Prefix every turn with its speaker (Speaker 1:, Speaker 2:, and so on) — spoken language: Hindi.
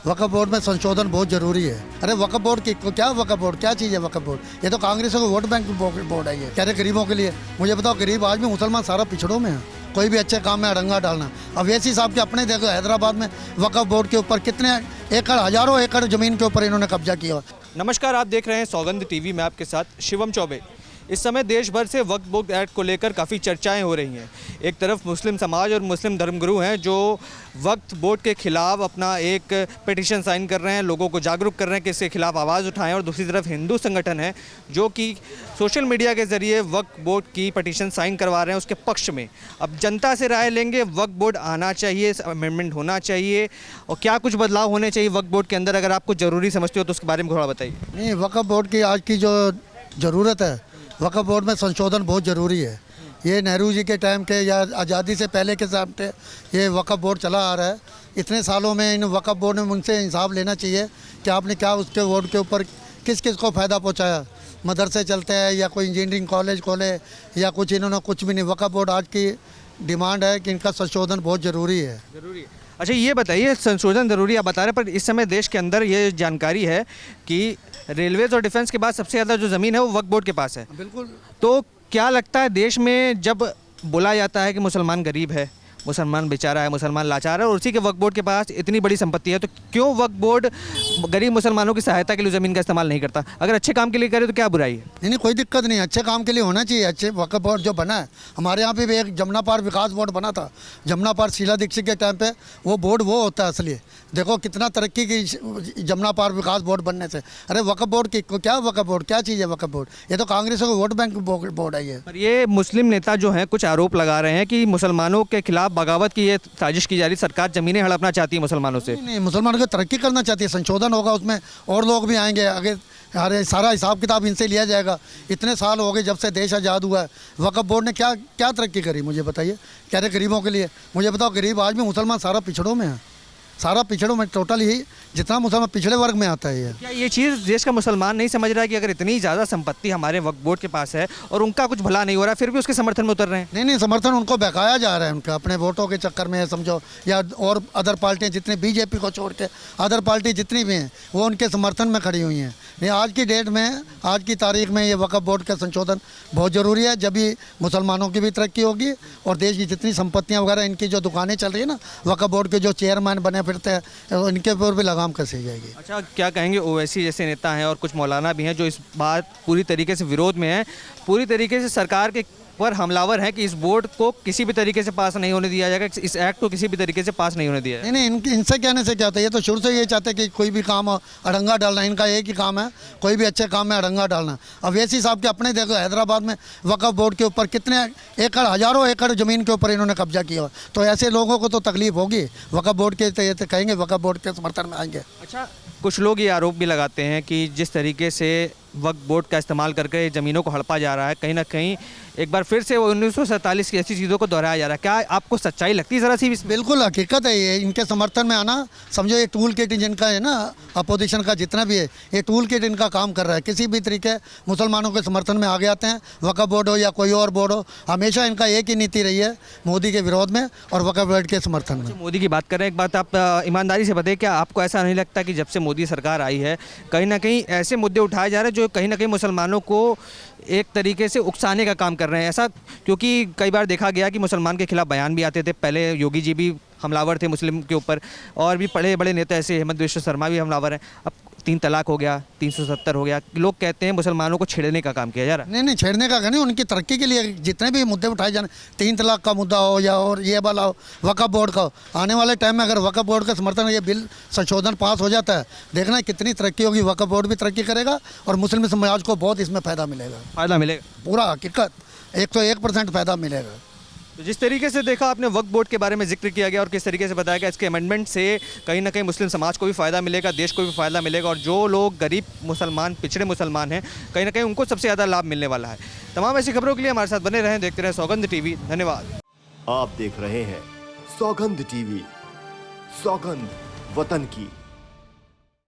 Speaker 1: वक्फ बोर्ड में संशोधन बहुत जरूरी है। अरे वक्फ बोर्ड की क्या वक्फ बोर्ड क्या चीज़ है वक्फ बोर्ड? ये तो कांग्रेस का वोट बैंक बोर्ड है। ये कह रहे गरीबों के लिए। मुझे बताओ गरीब आज भी मुसलमान सारा पिछड़ों में है। कोई भी अच्छे काम में अड़ंगा डालना। अवैसी साहब के अपने देखो हैदराबाद में वक्फ बोर्ड के ऊपर कितने एकड़ हजारों एकड़ ज़मीन के ऊपर इन्होंने कब्जा किया।
Speaker 2: नमस्कार, आप देख रहे हैं सौगंध टीवी। मैं आपके साथ शिवम चौबे। इस समय देश भर से वक्फ बोर्ड एक्ट को लेकर काफ़ी चर्चाएं हो रही हैं। एक तरफ मुस्लिम समाज और मुस्लिम धर्मगुरु हैं जो वक्फ बोर्ड के खिलाफ अपना एक पिटीशन साइन कर रहे हैं, लोगों को जागरूक कर रहे हैं कि इसके खिलाफ आवाज़ उठाएं, और दूसरी तरफ हिंदू संगठन है जो कि सोशल मीडिया के ज़रिए वक्फ बोर्ड की पिटीशन साइन करवा रहे हैं उसके पक्ष में। अब जनता से राय लेंगे, वक्फ बोर्ड आना चाहिए, अमेंडमेंट होना चाहिए और क्या कुछ बदलाव होने चाहिए वक्फ बोर्ड के अंदर। अगर आप कुछ ज़रूरी समझते हो तो उसके बारे में थोड़ा बताइए।
Speaker 1: नहीं, वक्फ बोर्ड की आज की जो ज़रूरत है, वक्फ बोर्ड में संशोधन बहुत ज़रूरी है। ये नेहरू जी के टाइम के या आज़ादी से पहले के टाइम पे ये वक्फ बोर्ड चला आ रहा है। इतने सालों में इन वक्फ बोर्ड ने उनसे हिसाब लेना चाहिए कि आपने क्या उसके बोर्ड के ऊपर किस किस को फ़ायदा पहुंचाया। मदरसे चलते हैं या कोई इंजीनियरिंग कॉलेज खोले या कुछ, इन्होंने कुछ भी नहीं। वक्फ बोर्ड आज की डिमांड है कि इनका संशोधन बहुत ज़रूरी है।
Speaker 2: अच्छा, ये बताइए, संशोधन ज़रूरी आप बता रहे हैं, पर इस समय देश के अंदर ये जानकारी है कि रेलवेज़ और डिफेंस के बाद सबसे ज़्यादा जो ज़मीन है वो वक्फ बोर्ड के पास है।
Speaker 1: बिल्कुल।
Speaker 2: तो क्या लगता है, देश में जब बोला जाता है कि मुसलमान गरीब है, मुसलमान बेचारा है, मुसलमान लाचार है और उसी के वक्फ बोर्ड के पास इतनी बड़ी संपत्ति है, तो क्यों वक्फ बोर्ड गरीब मुसलमानों की सहायता के लिए ज़मीन का इस्तेमाल नहीं करता? अगर अच्छे काम के लिए करे तो क्या बुराई है?
Speaker 1: नहीं, कोई दिक्कत नहीं, अच्छे काम के लिए होना चाहिए। अच्छे वक्फ बोर्ड जो बना है, हमारे यहाँ पे भी एक जमुना पार विकास बोर्ड बना था। जमुना पार शीला दीक्षित के टाइम पे वो बोर्ड वो होता है असली। देखो कितना तरक्की की जमुना पार विकास बोर्ड बनने से। अरे वक्फ बोर्ड की क्या वक्फ बोर्ड क्या चीज़ है वक्फ बोर्ड? ये तो कांग्रेस का वोट बैंक बोर्ड है। ये
Speaker 2: पर ये मुस्लिम नेता जो हैं कुछ आरोप लगा रहे हैं कि मुसलमानों के खिलाफ बगावत की ये साजिश की जा रही, सरकार ज़मीनें हड़पना चाहती है मुसलमानों से।
Speaker 1: नहीं, मुसलमानों की तरक्की करना चाहती है। संशोधन होगा उसमें और लोग भी आएंगे आगे। अरे सारा हिसाब किताब इनसे लिया जाएगा। इतने साल हो गए जब से देश आज़ाद हुआ है, वक्फ बोर्ड ने क्या क्या तरक्की करी मुझे बताइए। कह रहे गरीबों के लिए। मुझे बताओ गरीब आज भी मुसलमान सारा पिछड़ों में है। सारा पिछड़ों में टोटल ही जितना मुसलमान पिछड़े वर्ग में आता है। ये
Speaker 2: क्या ये चीज़ देश का मुसलमान नहीं समझ रहा है कि अगर इतनी ज़्यादा संपत्ति हमारे वक्फ बोर्ड के पास है और उनका कुछ भला नहीं हो रहा, फिर भी उसके समर्थन में उतर रहे हैं?
Speaker 1: नहीं, समर्थन उनको बहकाया जा रहा है उनका अपने वोटों के चक्कर में समझो, या और अदर पार्टियाँ जितनी बीजेपी को छोड़ के अदर पार्टी जितनी भी हैं वो उनके समर्थन में खड़ी हुई हैं। नहीं, आज की डेट में, आज की तारीख में ये वक्फ बोर्ड का संशोधन बहुत ज़रूरी है। जब भी मुसलमानों की भी तरक्की होगी और देश की जितनी संपत्तियाँ वगैरह, इनकी जो दुकानें चल रही है ना, वक्फ बोर्ड के जो चेयरमैन बने फिरते हैं, इनके ऊपर भी लगाम कसी जाएगी।
Speaker 2: अच्छा, क्या कहेंगे, ओवैसी जैसे नेता हैं और कुछ मौलाना भी हैं जो इस बात पूरी तरीके से विरोध में हैं, पूरी तरीके से सरकार के पर हमलावर है कि इस बोर्ड को किसी भी तरीके से पास नहीं होने दिया जाएगा, इस एक्ट को किसी भी तरीके से पास नहीं होने दिया जाएगा?
Speaker 1: नहीं, इनसे कहने से क्या होता है, ये तो शुरू से ये चाहते हैं कि कोई भी काम अड़ंगा डालना। इनका एक ही काम है, कोई भी अच्छे काम में अड़ंगा डालना। अवैसी साहब के अपने देखो हैदराबाद में वक्फ बोर्ड के ऊपर कितने एकड़ हजारों एकड़ ज़मीन के ऊपर इन्होंने कब्जा किया। तो ऐसे लोगों को तो तकलीफ होगी। वक्फ बोर्ड के तो कहेंगे वक्फ बोर्ड के समर्थन में आएंगे।
Speaker 2: अच्छा, कुछ लोग ये आरोप भी लगाते हैं कि जिस तरीके से वक्फ बोर्ड का इस्तेमाल करके ज़मीनों को हड़पा जा रहा है, कहीं ना कहीं एक बार फिर से 1947 की ऐसी चीज़ों को दोहराया जा रहा है। क्या आपको सच्चाई लगती है ज़रा सी?
Speaker 1: बिल्कुल हकीकत है ये। इनके समर्थन में आना, समझो ये टूल किट जिनका है ना, अपोजिशन का जितना भी है, ये टूल किट इनका काम कर रहा है। किसी भी तरीके मुसलमानों के समर्थन में आगे आते हैं, वक्फ बोर्ड हो या कोई और बोर्ड हो। हमेशा इनका एक ही नीति रही है, मोदी के विरोध में और वक्फ बोर्ड के समर्थन में।
Speaker 2: मोदी की बात करें, एक बात आप ईमानदारी से बताइए, क्या आपको ऐसा नहीं लगता कि जब से मोदी सरकार आई है कहीं ना कहीं ऐसे मुद्दे उठाए जा रहे हैं जो कहीं ना कहीं मुसलमानों को एक तरीके से उकसाने का काम कर रहे हैं? ऐसा क्योंकि कई बार देखा गया कि मुसलमान के खिलाफ बयान भी आते थे। पहले योगी जी भी हमलावर थे मुस्लिम के ऊपर, और भी बड़े बड़े नेता ऐसे हेमंत बिश्व शर्मा भी हमलावर हैं। अब 3 तलाक हो गया, 370 हो गया, लोग कहते हैं मुसलमानों को छेड़ने का काम किया जा रहा है।
Speaker 1: नहीं, छेड़ने का नहीं, उनकी तरक्की के लिए जितने भी मुद्दे उठाए जाने, 3 तलाक का मुद्दा हो या और ये वाला हो, वक्फ बोर्ड का हो, आने वाले टाइम में अगर वक्फ बोर्ड का समर्थन ये बिल संशोधन पास हो जाता है, देखना कितनी तरक्की होगी। वक्फ बोर्ड भी तरक्की करेगा और मुस्लिम समाज को बहुत इसमें फ़ायदा मिलेगा। पूरा हकीकत 101% फ़ायदा मिलेगा।
Speaker 2: तो जिस तरीके से देखा आपने वक्फ बोर्ड के बारे में जिक्र किया गया और किस तरीके से बताया गया, इसके अमेंडमेंट से कहीं ना कहीं मुस्लिम समाज को भी फ़ायदा मिलेगा, देश को भी फ़ायदा मिलेगा, और जो लोग गरीब मुसलमान, पिछड़े मुसलमान हैं, कहीं ना कहीं उनको सबसे ज़्यादा लाभ मिलने वाला है। तमाम ऐसी खबरों के लिए हमारे साथ बने रहें, देखते रहें सौगंध टीवी। धन्यवाद।
Speaker 3: आप देख रहे हैं सौगंध टीवी, सौगंध वतन की।